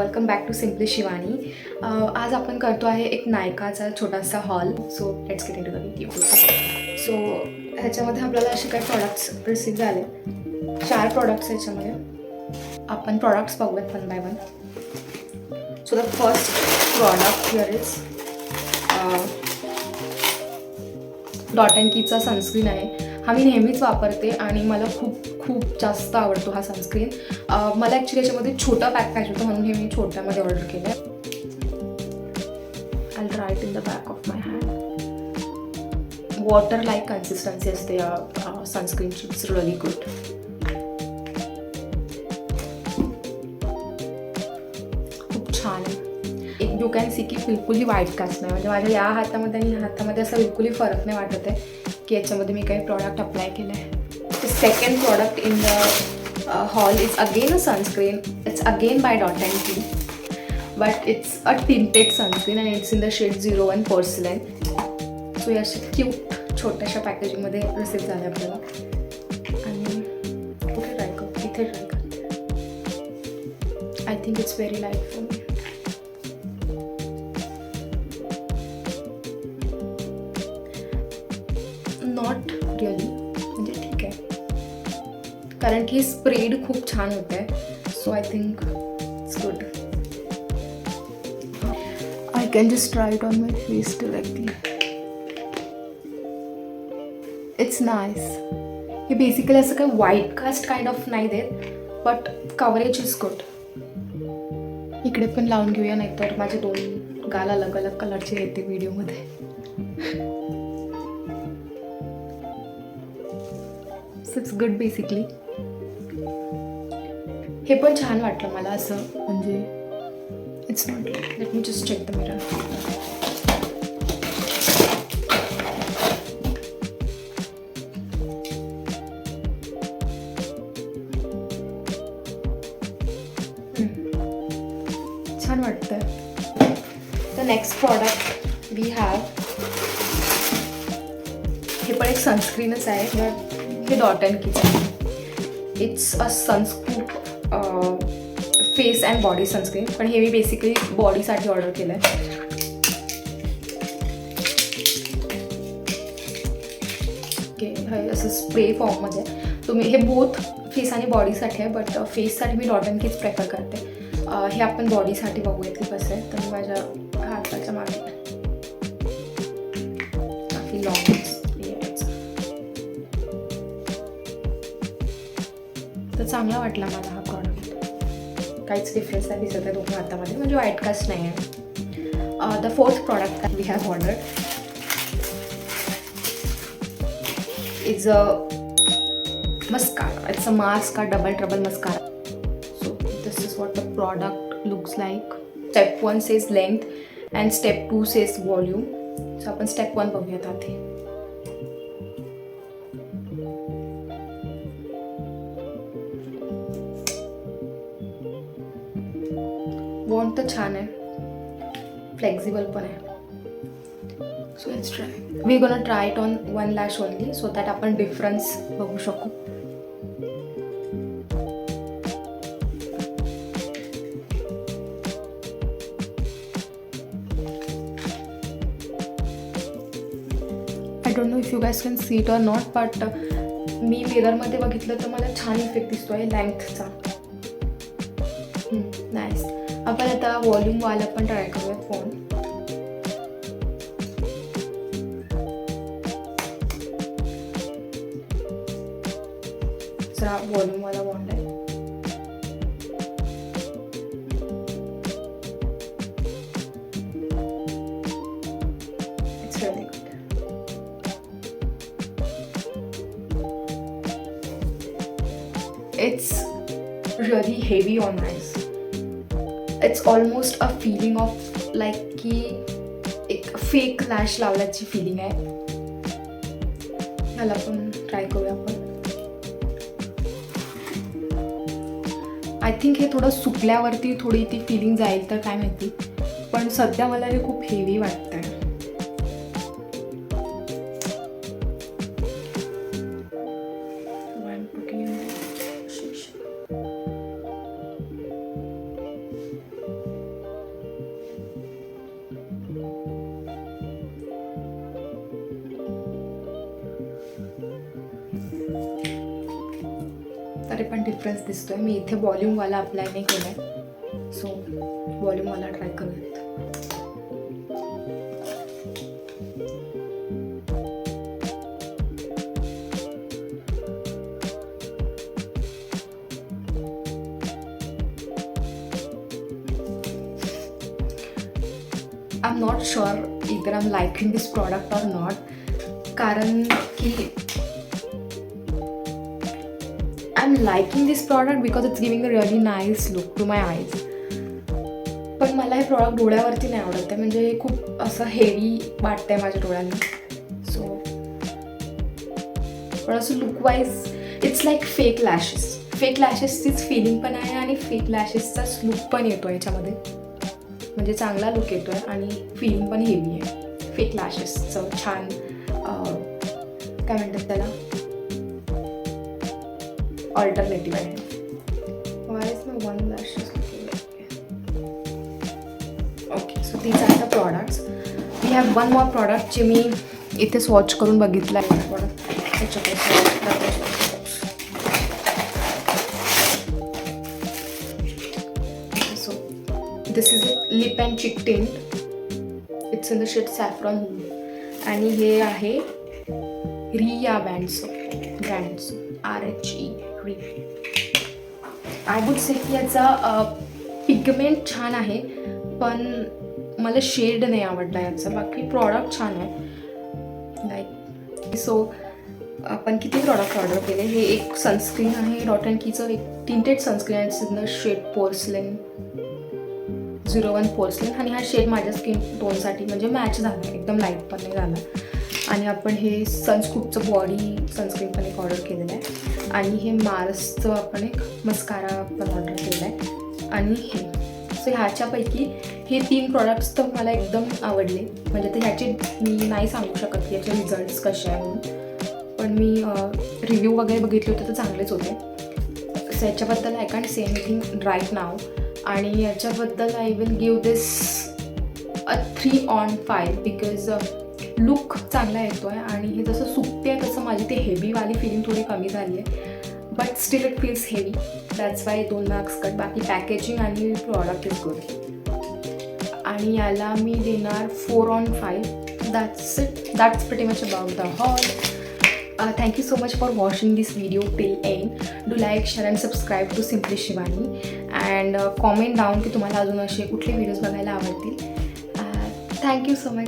Welcome back to simply Shivani. आज आपण करतो आहे एक नायकाचा छोटासा haul. So let's get into the video. So ह्याच्यामध्ये आपल्याला असे काही प्रॉडक्ट्स रिसीव झाले. 4 प्रॉडक्ट्स ह्याच्यामध्ये. आपण प्रॉडक्ट्स बघूयात one by one. So the first product here is dot and कीचा सनस्क्रीन आहे. हा मी नेहमीच वापरते आणि मला खूप जास्त आवडतो हा सनस्क्रीन. मला ॲक्च्युली याच्यामध्ये छोटा पॅक पाहिजे होता म्हणून हे मी छोट्यामध्ये ऑर्डर केलं आहे. I try it in the back of my hand. Water like consistency असते या सनस्क्रीनची. It's really good. खूप छान आहे. एक यू कॅन सी की बिलकुलही वाईट कास्ट नाही. म्हणजे माझ्या या हातामध्ये आणि या हातामध्ये असा बिलकुलही फरक नाही वाटत आहे की याच्यामध्ये मी काही प्रॉडक्ट अप्लाय केलं आहे. The second product in the haul is again a sunscreen. It's again by Dot & Key, but it's a tinted sunscreen and it's in the shade 01 Porcelain. So या क्यूट छोट्याशा पॅकेजिंगमध्ये रिसीव झाले आपल्याला. आणि कुठे try करते? इथे ट्राय करते. I think it's very light for me. Not really, म्हणजे ठीक आहे कारण की स्प्रेड खूप छान होत आहे. So I think it's good. I can just try it on my face directly. It's nice. हे बेसिकली असं काही व्हाईट कास्ट काइंड ऑफ नाही देत, बट कवरेज इज गुड. इकडे पण लावून घेऊया, नाहीतर माझे 2 गाल अलग अलग कलरचे येते व्हिडिओमध्ये. It's good basically. हे पण छान वाटलं मला असं, म्हणजे it's not. Let me just check the mirror. छान वाटतंय. The next product we have, हे पण एक सनस्क्रीनच आहे. हे डॉट अँड कीचं आहे. It's a sunscreen face and body sunscreen, पण हे मी बेसिकली बॉडीसाठी ऑर्डर केलं आहे. ओके, हे असं स्प्रे फॉर्ममध्ये तुम्ही, हे बोथ फेस आणि बॉडीसाठी आहे, बट फेससाठी मी डॉट अँड कीच प्रेफर करते. हे आपण बॉडीसाठी बघूयात की कसं आहे. तर मी माझ्या हाताच्या मागे काफी लॉंग तर चांगला वाटला मला हा प्रॉडक्ट. काहीच डिफरन्स नाही दिसत आहे दोन्ही हातामध्ये, म्हणजे व्हाईट कास्ट नाही आहे. The fourth product we have ordered is a mascara. It's a mascara double trouble mascara. So this is what the product looks like. Step 1 says length and step 2 says volume. So आपण step 1 बघूयात आधी. Want तर छान आहे, flexible पण आहे. So let's try. We gonna try it on 1 lash only, so that आपण difference बघू शकू. I don't know if you guys can see it or not, but मी मिररमध्ये बघितलं तर मला छान इफेक्ट दिसतो आहे लेंथचा. नाईस. आपण आता व्हॉल्यूमवाला पण ट्राय करूयात फोन. जरा व्हॉल्यूमवाला वॉन्ट आहे. It's really good. It's really heavy on eyes. It's almost a filling of like की एक फेक लॅश लावल्याची फिलिंग आहे. ह्याला पण ट्राय करूया आपण. आय थिंक हे थोडं सुकल्यावरती थोडी ती फिलिंग जाईल तर काय माहिती, पण सध्या मला हे खूप हेवी वाटतं आहे. डिफरन्स दिसतो आहे. मी इथे वॉल्यूमवाला अप्लाय नाही केला आहे, सो वॉल्यूमवाला ट्राय करूयात. I'm not sure either I'm liking this product or not, कारण की I'm liking this product because it's giving a really nice look to my eyes. पण मला हे प्रॉडक्ट डोळ्यावरती नाही आवडत आहे, म्हणजे हे खूप असं हेवी वाटतंय माझ्या डोळ्यांना. सो पण असं लुकवाईज इट्स लाईक फेक लॅशेसचीच फिलिंग पण आहे आणि फेक लॅशेसचाच लुक पण येतो याच्यामध्ये. म्हणजे चांगला लुक येतो आहे आणि फिलिंग पण हेवी आहे. फेक लॅशेसचं छान काय म्हणतात त्याला, ऑल्टरनेटिव्ह आहे. Why is my one lashes okay. So these are the products. We have one more product जे मी इथे स्वॉच करून बघितलं आहे. Product this is lip and cheek tint. It's in the shade saffron आणि हे आहे रिया ब्रँडचं RHE री. आय वुड से की याचा पिगमेंट छान आहे, पण मला शेड नाही आवडला याचा. बाकी प्रॉडक्ट छान आहे लाईक. सो आपण किती प्रॉडक्ट ऑर्डर केले. हे एक सनस्क्रीन आहे डॉट अँड कीचं, एक टिंटेड सनस्क्रीन आहे. It's in the shade porcelain 01 porcelain आणि हा शेड माझ्या स्किन टोनसाठी म्हणजे मॅच झाला, एकदम लाईट पण नाही झाला. आणि आपण हे सनस्कूपचं बॉडी सनस्क्रीन पण एक ऑर्डर केलेलं आहे आणि हे मार्सचं आपण एक मस्कारा पण ऑर्डर केलं आहे आणि हे. सो ह्याच्यापैकी हे 3 प्रॉडक्ट्स तर मला एकदम आवडले. म्हणजे ते ह्याचे मी नाही सांगू शकत की याचे रिझल्ट्स कसे आहे म्हणून, पण मी रिव्ह्यू वगैरे बघितले होते तर चांगलेच होते. सो याच्याबद्दल I can't say anything right now. आणि याच्याबद्दल I will give this a 3/5 because look चांगला येतो आहे आणि हे जसं सुकते आहे तसं माझी ते हेवीवाली फिलिंग थोडी कमी झाली आहे. But still it feels heavy, that's why 2 marks cut. बाकी पॅकेजिंग आणि प्रॉडक्ट इज गुड. आणि याला मी देणार 4/5. That's it. That's pretty much about the hall. Thank you so much for watching this video till end. Do like, share and subscribe to Simply Shivani and comment down की तुम्हाला अजून असे कुठले videos बघायला आवडतील. Thank you so much.